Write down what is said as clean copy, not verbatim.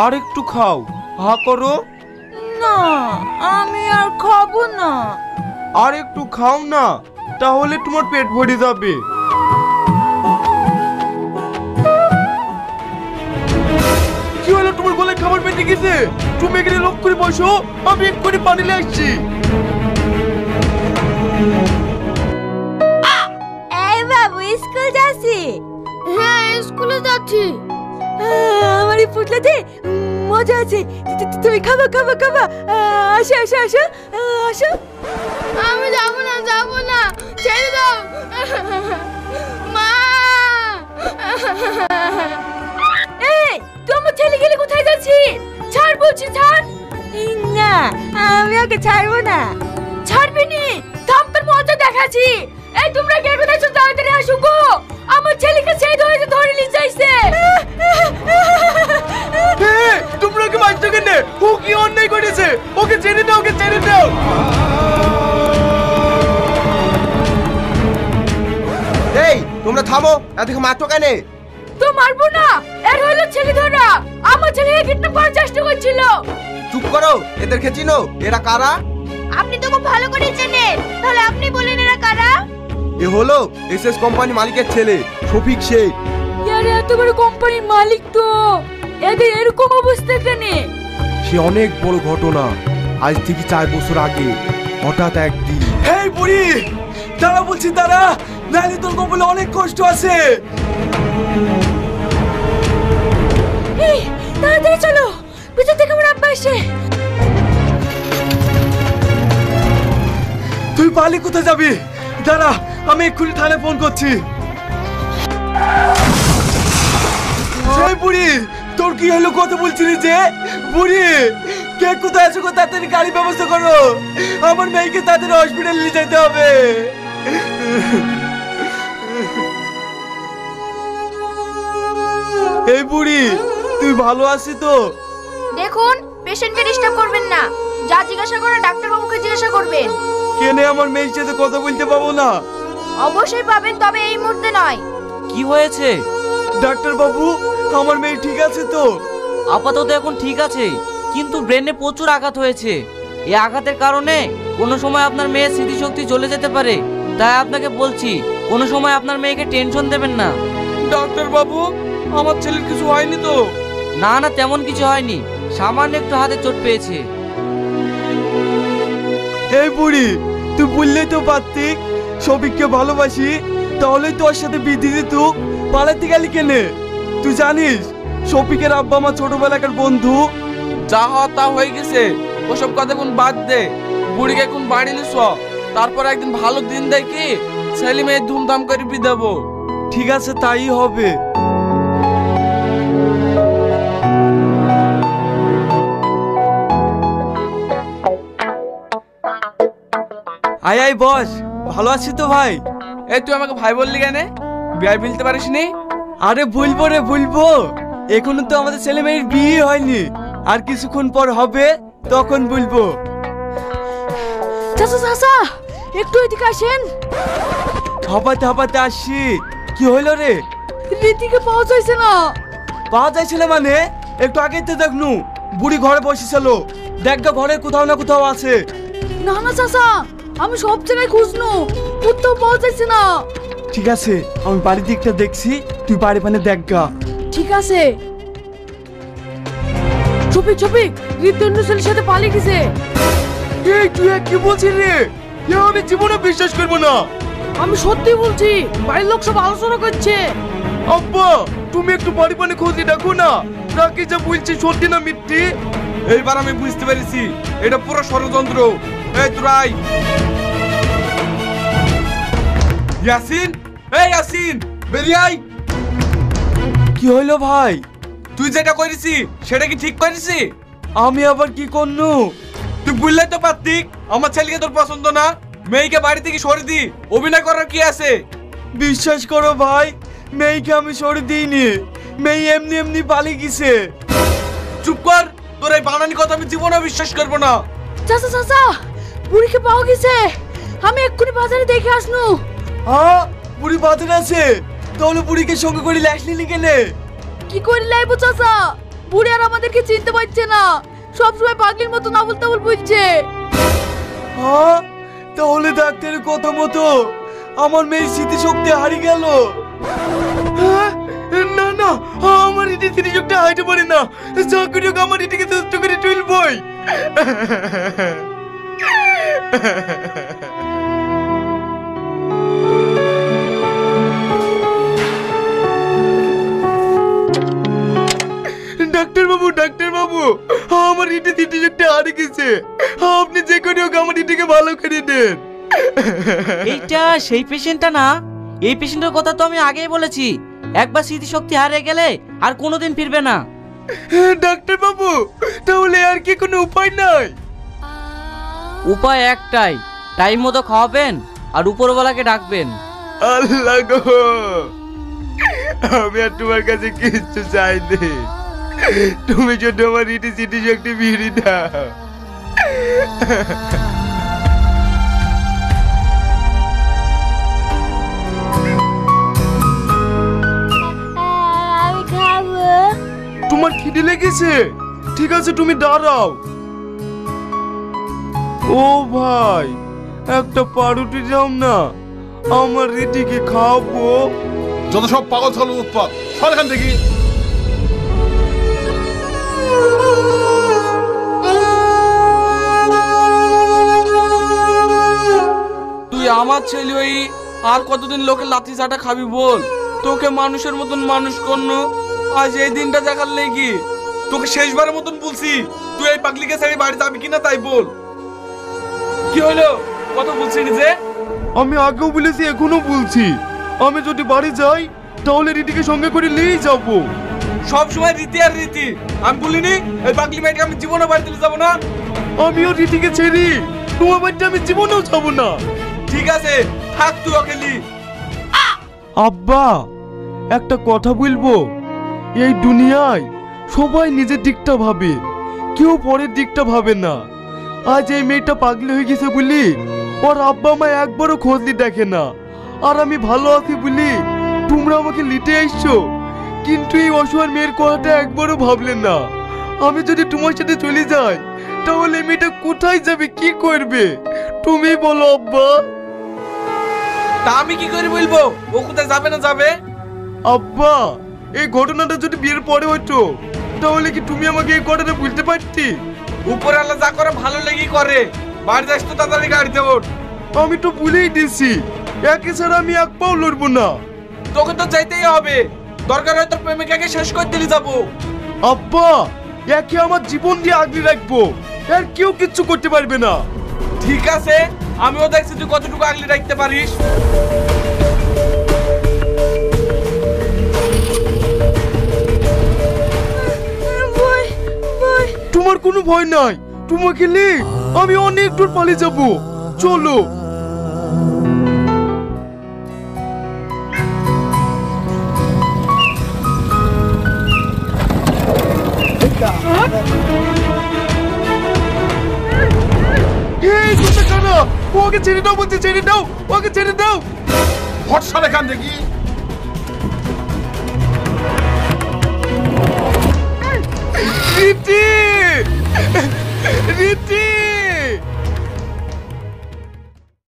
আর একটু খাও, হা করো। না, আমি আর খাবো না। আর একটু খাও না, তাহলে তোমার পেট ভরে যাবে। কি হলো, তোমার গলায় খাবার পেটে গেছে? তুমি এখানে লোক করে বসো, আমি এক্ষুনি পানি নিয়ে আসছি। এই বাবু স্কুল যাচ্ছি? হ্যাঁ স্কুলে যাচ্ছি। আমার এই পুটলাতে মজা আছে। তুমি খাবা খাবা খাবা। আসো আসো আসো আসো। আমি যাবো না, যাবো না, ছেড়ে দাও মা। এই তোমার ছেলে গেলে কোথায় যাচ্ছি? ছাড় বলছি, ছাড়। না, আমি ওকে ছাড়বো না। ছাড়বি নি? থাম, তোর মজা দেখাচ্ছি। এই তোমরা কে কোথায় আছো? তাড়াতাড়ি আসো গো, আমার ছেলেকে সেই ধরে নিয়ে যাইছে। তোমরা কি মারছো কেন? ও কি অন্যায় করেছে? ওকে ছেড়ে দাও, ওকে ছেড়ে দাও। এই তোমরা থামো, এদিকে মারছো কেন? তো মারবো না, এর হলো ছেলে ধরা। আমার ছেলেকে কিডন্যাপ করার চেষ্টা করছিল। চুপ করো, এদেরকে চিনো? এরা কারা? আপনি তো খুব ভালো করে চেনেন, তাহলে আপনি বলেন এরা কারা? এ হলো এসএস কোম্পানি মালিকের ছেলে শফিক শেখ। আরে এত বড় কোম্পানির মালিক তো, এদের এরকম অবস্থা কেন? সে অনেক বড় ঘটনা। আজ থেকে 4 বছর আগে হঠাৎ একদিন। এই বুড়ি, তারা বলছি তারা, নাইলে তোর কপালে অনেক কষ্ট আছে। এই তাড়াতাড়ি চলো, পিছন থেকে আমার আব্বা এসে। তুই পালিয়ে কোথায় যাবি? দাঁড়া, আমি এক্ষুনি থানায় ফোন করছি। এই বুড়ি, তোর কি হলো? কথা বলছিলি যে? বুড়ি, কে কোথায় আছো? তাড়াতাড়ি গাড়ি ব্যবস্থা করো, আমার মেয়েকে তাড়াতাড়ি হসপিটালে নিয়ে যেতে হবে। এই বুড়ি, তুই ভালো আছিস তো? দেখুন, পেশেন্টকে ডিস্টার্ব করবেন না। যা জিজ্ঞাসা করে ডাক্তারবাবুকে জিজ্ঞাসা করবেন। কেনে আমার মেয়ের সাথে কথা বলতে পাবো না? অবশ্যই পাবেন, তবে এই মুহূর্তে নয়। কি হয়েছে? ডাক্তার বাবু, আমার মেয়ে ঠিক আছে তো? আপাতত এখন ঠিক আছে, কিন্তু ব্রেনে প্রচুর আঘাত হয়েছে। এই আঘাতের কারণে কোনো সময় আপনার মেয়ের স্মৃতিশক্তি চলে যেতে পারে। তাই আপনাকে বলছি, কোনো সময় আপনার মেয়েকে টেনশন দেবেন না। ডাক্তার বাবু, আমার ছেলের কিছু হয়নি তো? না না, তেমন কিছু হয়নি, সামান্য একটু হাতে চোট পেয়েছে। এই বুড়ি, তুই বললেই তো পারতি শফিককে ভালোবাসি, তাহলে তোর সাথে বিয়ে দিয়ে দিত। পালাতে গেলি কেনে? তুই জানিস শফিকের আব্বা আমার ছোটবেলাকার বন্ধু। যা হওয়া তা হয়ে গেছে, ওসব কথা কোন বাদ দে। বুড়িকে কোন বাড়ি নিস, তারপর একদিন ভালো দিন দেখি ছেলে মেয়ে ধুমধাম করে বিয়ে দেবো। ঠিক আছে, তাই হবে। আয় আয় বস, ভালো আছি তো ভাই? এই তুই আমাকে ভাই বললি কেন? বিয়ে ফেলতে পারিস নি? আরে ভুলবো রে ভুলবো, এখনো তো আমাদের ছেলে মেয়ের বিয়ে হয়নি, আর কিছুক্ষণ পর হবে, তখন বলবো। চাচা চাচা, একটু এদিকে আসেন। হাঁপাতে হাঁপাতে আসছি। কি হইলো রে? রীতিকে পাওয়া যাচ্ছে না। পাওয়া যাইছিল মানে? একটু আগেই তো দেখনু, বুড়ি ঘরে বসেছিল। দেখ গা, ঘরে কোথাও না কোথাও আছে। না না চাচা, আমি সব জায়গায় খুঁজনু, কোথাও পাওয়া যাচ্ছে না। ঠিক আছে, আমি বাড়ির দিকটা দেখছি, তুই বাড়ি পানে দেখ গা। ঠিক আছে। চুপি চুপি, হৃদয়ন্দ্র ছেলের সাথে পালিয়ে গেছে। এই তুই কি বলছিস রে? এ আমি জীবনে বিশ্বাস করবো না। আমি সত্যি বলছি, বাড়ির লোক সব আলোচনা করছে। আব্বা, তুমি একটু বাড়ি পানে খোঁজে দেখো না, রাকি যা বলছি সত্যি না মিথ্যে। এইবার আমি বুঝতে পেরেছি, এটা পুরো ষড়যন্ত্র। এই তুরাই ইয়াসিন, এই ইয়াসিন, বেরিয়ে আয়। কি হইলো ভাই? তুই যেটা করেছি সেটা কি ঠিক করেছি? আমি আবার কি করনু? তুই বললে তো পারতিক আমার ছেলেকে তোর পছন্দ না, মেয়েকে বাড়ি থেকে সরে দি। অভিনয় করার কি আছে? বিশ্বাস করো ভাই, মেয়েকে আমি সরে দিইনি, মেয়ে এমনি এমনি পালিয়ে গেছে। চুপ কর, তোর এই বানানি কথা আমি জীবনে বিশ্বাস করবো না। চাচা চাচা, বুড়িকে পাওয়া গেছে, আমি এক্ষুনি বাজারে দেখে আসনু। হ্যাঁ, বুড়ি বাজারে আছে? তাহলে বুড়িকে সঙ্গে করে লাসলি নি কেনে? কি করে লাইবো চাচা? বুড়ি আর আমাদেরকে চিনতে পারছে না, সবসময় পাগলির মতো আবল তাবল বলছে। হ্যাঁ, তাহলে ডাক্তারের কথা মতো আমার মেয়ের স্মৃতিশক্তি হারিয়ে গেল। হ্যাঁ? না না, আমার এটি স্মৃতিশক্তি হারাতে পারে না। যা করে হোক আমার এটিকে সুস্থ করে তুলবই। ডাক্তার বাবু, আমার এটি স্মৃতিশক্তি হারিয়ে গেছে। আপনি যে করে হোক আমার এটিকে ভালো করে দেন। এইটা সেই পেশেন্টটা না? এই পেশেন্টের কথা তো আমি আগেই বলেছি, একবার স্মৃতিশক্তি হারিয়ে গেলে আর কোনোদিন ফিরবে না। ডাক্তার বাবু, তাহলে আর কি কোনো উপায় নাই? উপায় একটাই, টাইম মতো খাওয়াবেন আর উপরওয়ালাকে ডাকবেন। আল্লাহ গো, আমি আর তোমার কাছে কিচ্ছু চাইনি। তুমি যদি আমার ইটি স্মৃতিশক্তি ফিরিয়ে দাও। আমি খাবো। তোমার খিদে লেগেছে? ঠিক আছে, তুমি দাঁড়াও। ও ভাই, একটা পাউরুটি দাও না, আমার রিটিকে খাওয়াবো। যত সব পাগল ছাগল উৎপাত, সর এখান থেকে। তুই আমার ছেলে হই আর কতদিন লোকের লাথি চাটা খাবি বল? তোকে মানুষের মতন মানুষ করনো, আজ এই দিনটা দেখার লেগি। তোকে শেষবারের মতন বলছি, তুই এই পাগলিকে ছেড়ে বাড়ি যাবি কিনা তাই বল। কি হলো, কত বলছিস যে? আমি আগেও বলেছি, এখনো বলছি, আমি যদি বাড়ি যাই তাহলে রিটিকে সঙ্গে করে নিয়েই যাবো। সব সময় রীতি আর রীতি। আমি বলিনি এই পাগলি মেয়েকে আমি জীবনে বাড়ি দিতে যাবো না? আমিও রিটিকে ছেড়ি তোমার বাড়িতে আমি জীবনেও যাবো না। ঠিক আছে, থাক তুই ওকেলি। আব্বা, একটা কথা বলবো, এই দুনিয়ায় সবাই নিজের দিকটা ভাবে, কেউ পরের দিকটা ভাবে না। আজ এই মেয়েটা পাগলি হয়ে গেছে বলি ওর আব্বা মা একবারও খোঁজ নিয়ে দেখে না, আর আমি ভালো আছি বলি তোমরা আমাকে লিটে আসছো, কিন্তু এই অসহায় মেয়ের কথাটা একবারও ভাবলেন না। আমি যদি তোমার সাথে চলে যাই তাহলে এই মেয়েটা কোথায় যাবে, কি করবে, তুমি বলো আব্বা। তা আমি কি করে বলবো ও কোথায় যাবে না যাবে? আব্বা, এই ঘটনাটা যদি বিয়ের পরে হতো তাহলে কি তুমি আমাকে এই কথাটা বলতে পারতি? উপরে আল্লাহ যা করে ভালো লেগেই করে। বাড়ি যাস তো তাড়াতাড়ি গাড়িতে ওঠ। আমি তো ভুলেই দিছি, একে ছাড়া আমি এক পাও লড়বো না। তোকে তো চাইতেই হবে, দরকার হয় তোর প্রেমিকাকে শেষ করে দিলি যাবো। আব্বা, একে আমার জীবন দিয়ে আগলে রাখবো, আর কেউ কিচ্ছু করতে পারবে না। ঠিক আছে, আমিও দেখছি তুই কতটুকু আগলে রাখতে পারিস। তোমার কোনো ভয় নাই, তোমাকে নিয়ে আমি অনেক দূর পালিয়ে যাবো, চলো। এই কোথা কানা, ওকে ছেড়ে দাও বলছে, ছেড়ে দাও, ওকে ছেড়ে দাও। হট সর এখান থেকে। রীতি, রীতি।